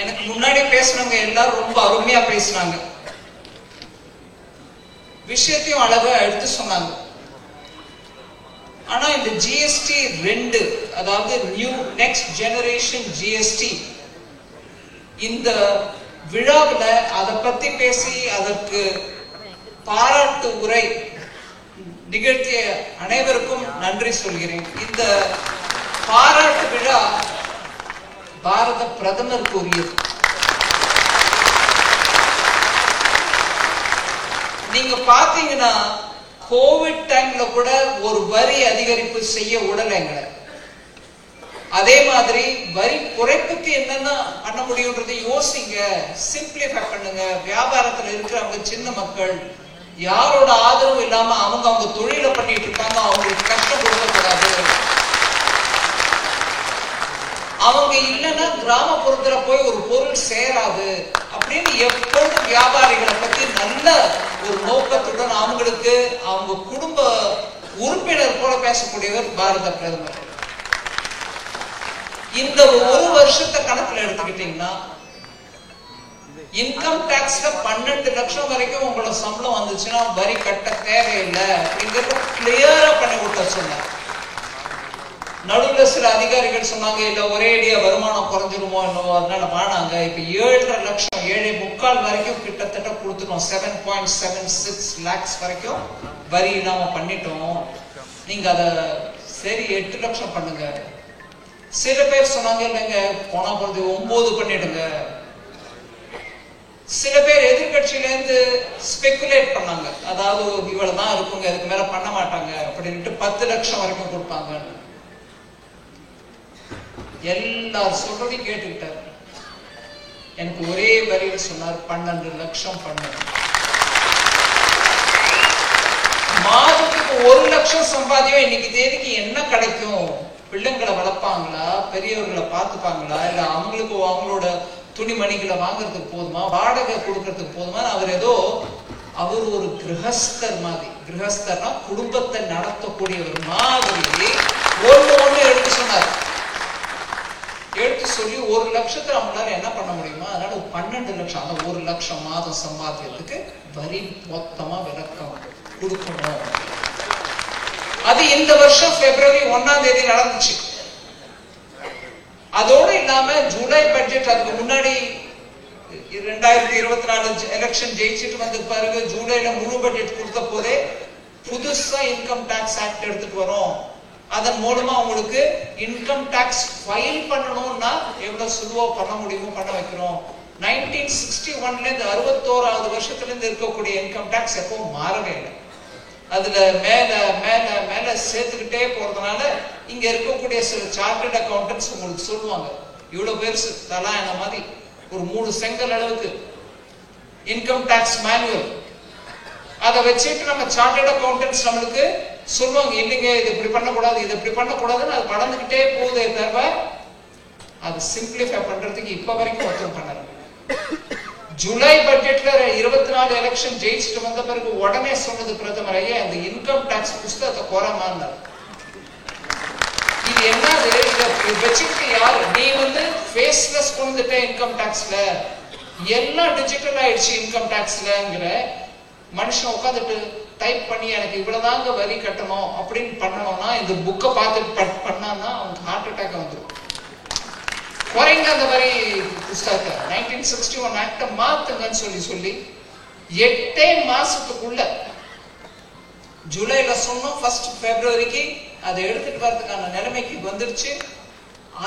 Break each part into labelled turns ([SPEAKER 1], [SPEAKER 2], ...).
[SPEAKER 1] எனக்கு முன்னாடி பேசினவங்க எல்லாரும் ரொம்ப அருமையா பேசினாங்க, விஷயத்தையும் அழகா எடுத்து சொன்னாங்க. ஆனா இந்த ஜிஎஸ்டி 2, அதாவது நியூ நெக்ஸ்ட் ஜெனரேஷன் ஜிஎஸ்டி, இந்த விழாவில் அதை பத்தி பேசி அதற்கு பாராட்டு உரை நிகழ்த்திய அனைவருக்கும் நன்றி சொல்கிறேன். இந்த பாராட்டு விழா பாரத பிரதமருக்கு உரியது. நீங்க பாத்தீங்கன்னா கோவிட் டைம்ல கூட ஒரு வரி அதிகரிப்பு செய்ய விடலைங்க. அதே மாதிரி வரி குறைப்புக்கு என்னென்ன பண்ண முடியும்ன்றதை யோசிங்க, சிம்பிளிஃபை பண்ணுங்க. வியாபாரத்துல இருக்கிறவங்க சின்ன மக்கள் யாரோட ஆதரவும் இல்லாம அவங்க தொழில பண்ணிட்டு இருக்காங்க, அவங்களுக்கு கஷ்டம் கொடுக்கக்கூடாது. அவங்க இல்லைன்னா கிராமப்புறத்துல போய் ஒரு பொருள் சேராது அப்படின்னு எப்பொழுதும் வியாபாரிகளை பத்தி நல்ல ஒரு நோக்கத்துடன் அவங்களுக்கு அவங்க குடும்ப உறுப்பினர் போல பேசக்கூடியவர் பாரத பிரதமர். இந்த ஒரு வருஷத்தை கணக்குல எடுத்துக்கிட்டீங்கன்னா இன்கம் டாக்ஸ்ல 12 லட்சம் வரைக்கும் உங்களோட சம்பளம் வந்துச்சுன்னா வரி கட்ட தேவையில்லை அப்படிங்கறத கிளியரா பண்ணி விட்ட சொன்னார். நடுவுல சில அதிகாரிகள் சொன்னாங்க, இல்ல ஒரே அடியா வருமானம் குறைஞ்சிருமோ என்னவோ, அதனால வானாங்க. இப்ப 7.5 லட்சம் 7.25 வரைக்கும் கிட்டத்தட்ட கொடுத்துட்டோம். 7.76 lakhs வரைக்கும் வரி இல்லாம பண்ணிட்டோம். நீங்க அத சரி 8 லட்சம் பண்ணுங்க. சில பேர் சொன்னாங்க, இல்லைங்க போனா போறது 9 பண்ணிடுங்க. சில பேர் எதிர்கட்சியில இருந்து ஸ்பெகுலேட் பண்ணாங்க, அதாவது இவ்வளவுதான் இருக்குங்க, இதுக்கு மேல பண்ண மாட்டாங்க அப்படின்ட்டு 10 லட்சம் வரைக்கும் கொடுப்பாங்க. எல்லாரும் சொல்றதையும் கேட்டுக்கிட்டாரு. எனக்கு ஒரே வரியில் சொன்னார், 12 லட்சம் பண்ணுங்க. மாதத்துக்கு 1 லட்சம் சம்பாதியம் இன்னைக்கு தேதிக்கு என்ன கிடைக்கும்? பிள்ளைங்களை வளர்ப்பாங்களா, பெரியவர்களை பார்த்துப்பாங்களா, இல்ல அவங்களுக்கு அவங்களோட துணிமணிகளை வாங்குறதுக்கு போதுமா, வாடகை கொடுக்கறதுக்கு போதுமா? அவர் ஒரு கிரகஸ்தர் மாதிரி, கிரகஸ்தர்னா குடும்பத்தை நடத்தக்கூடிய ஒரு மாதிரி ஒண்ணு எடுத்து சொன்னார். எடுத்து சொல்லி 1 லட்சத்தை அவங்களால என்ன பண்ண முடியுமா? அதனால 12 லட்சம், அந்த 1 லட்சம் மாதம் சம்பாத்தியத்துக்கு வரி மொத்தமா விலக்கம் கொடுக்கணும். அது இந்த வருஷம் பிப்ரவரி 1ஆம் தேதி நடந்துச்சு. அதோடு இல்லாம ஜூலை பட்ஜெட், அதுக்கு முன்னாடி 2024 எலெக்ஷன் ஜெயிச்சுட்டு வந்து பாருங்க, ஜூலைல முழு பட்ஜெட் கொடுத்த போதே புதுசா இன்கம் டாக்ஸ் ஆக்ட் எடுத்துட்டு வரோம். அதன் மூலமா உங்களுக்கு இன்கம் டாக்ஸ் ஃபைல் பண்ணணும்னா எவ்வளவு சுலுவா பண்ண முடியுமோ பண்ண வைக்கிறோம். 1961ல இருந்து 61வது வருஷத்துல இருந்து இருக்கக்கூடிய இன்கம் டாக்ஸ் எப்பவும் மாறவே இல்லை. அதுல மேல மேல மேல சேர்த்துக்கிட்டே போறதுனால இங்க இருக்கக்கூடிய சில சார்ட்டர்ட் அக்கௌண்டன்ட்ஸ் உங்களுக்கு சொல்லுவாங்க, இவ்வளவு பெருசு தலா என்ன மாதிரி ஒரு 3 செங்கல் அளவுக்கு இன்கம் டாக்ஸ் மேனுவல், அதை வச்சுட்டு நம்ம சார்ட்டர்ட் அக்கௌண்டன்ட்ஸ் நம்மளுக்கு சொல்லுவாங்க, இல்லைங்க இது இப்படி பண்ணக்கூடாது, இது இப்படி பண்ணக்கூடாதுன்னு அது படந்துகிட்டே போகுதே தவிர அது சிம்பிளிஃபை பண்றதுக்கு இப்ப வரைக்கும் ஒருத்தர் பண்ணல. ஜூலை பட்ஜெட்ல 24 எலெக்ஷன் ஜெயிச்சுட்டு வந்த பிறகு உடனே சொன்னது பிரதமர், ஐயா இந்த இன்கம் டாக்ஸ் புஸ்தகத்தை குறைமான்னார். இது என்னது, இதை வச்சுக்கிட்டு யாரு நீ ஃபேஸ்லெஸ் கொண்டுட்ட இன்கம் டாக்ஸ்ல, எல்லாம் டிஜிட்டல் ஆயிடுச்சு இன்கம் டாக்ஸ்லங்கிற மனுஷன் உட்காந்துட்டு டைப் பண்ணி எனக்கு இவ்வளவுதாங்க வரி கட்டணும் அப்படின்னு பண்ணணும்னா இந்த புக்கை பார்த்து பண்ணான்னா அவனுக்கு ஹார்ட் அட்டாக் வந்துடும். குறைங்க அந்த வரி புஸ்தகத்தை, 1961 ஆக்ட மாத்துங்கன்னு சொல்லி 8 மாசத்துக்குள்ள ஜூலைல சொன்னோம், 1 பிப்ரவரிக்கு அதை எடுத்துட்டு வரதுக்கான நிலைமைக்கு வந்துருச்சு.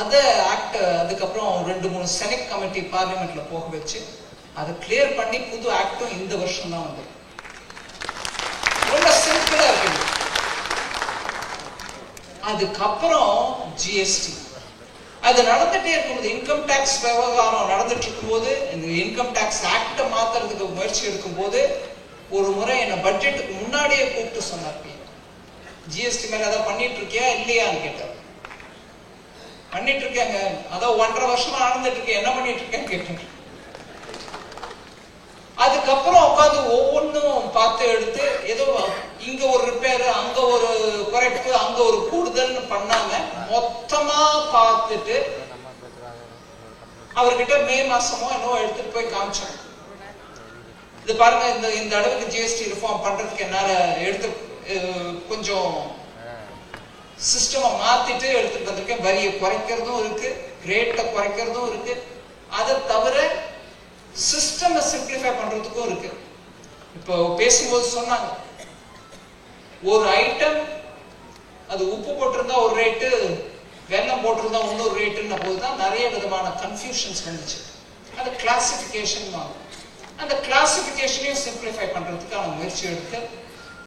[SPEAKER 1] அத ஆக்ட் அதுக்கப்புறம் 2-3 செனட் கமிட்டி பார்லிமெண்ட்ல போக வச்சு அதை கிளியர் பண்ணி புது ஆக்டும் இந்த வருஷம் தான் வந்து. ரொம்ப சிம்பிளா இருக்கு. அதுக்கப்புறம் ஜிஎஸ்டி அது நடந்துட்டே இருக்கும்போது, இன்கம் டாக்ஸ் விவகாரம் நடந்துட்டு இருக்கும்போது, இந்த இன்கம் டாக்ஸ் ஆக்ட மாத்துறதுக்கு முயற்சி எடுக்கும் போது ஒரு முறை என்ன பட்ஜெட்டுக்கு முன்னாடியே கூப்பிட்டு சொன்னார், ஜிஎஸ்டி மேல ஏதாவது பண்ணிட்டு இருக்கியா இல்லையான்னு கேட்டார். பண்ணிட்டு இருக்கேங்க, அதான் 1.5 வருஷமா நடந்துட்டு இருக்கேன், என்ன பண்ணிட்டு இருக்கேன்னு கேட்டேன். அதுக்கப்புறம் உட்காந்து ஒவ்வொன்றும் பார்த்து எடுத்து ஏதோ இங்க ஒரு ரிப்பேர், அங்க ஒரு குறைப்பு, அங்க ஒரு கூடுதல்னு பண்ணாம மொத்தமா பார்த்துட்டு அவர்கிட்ட மே மாசமோ என்னோ எடுத்துட்டு போய் காமிச்சோம். இது பாருங்க, இந்த அளவுக்கு ஜிஎஸ்டி ரிஃபார்ம் பண்றதுக்கு என்னால எடுத்து கொஞ்சம் சிஸ்டமை மாத்திட்டு எடுத்துட்டு வந்திருக்கேன். வரியை குறைக்கிறதும் இருக்கு, ரேட்டை குறைக்கிறதும் இருக்கு. அதை தவிர சிஸ்டமை சிம்பிளிஃபை பண்றதுக்கும் இருக்கு. இப்போ பேசும்போது சொன்னாங்க, ஒரு ஐட்டம் அது உப்பு போட்டிருந்தா ஒரு ரேட்டு, வெல்லம் போட்டிருந்தா இன்னொரு ரேட்டுன்ன போதுதான் நிறைய விதமான கன்ஃபியூஷன்ஸ் வந்துச்சு. அது கிளாசிபிகேஷன். அந்த கிளாசிபிகேஷனையும் சிம்பிளிஃபை பண்றதுக்கான முயற்சி எடுத்து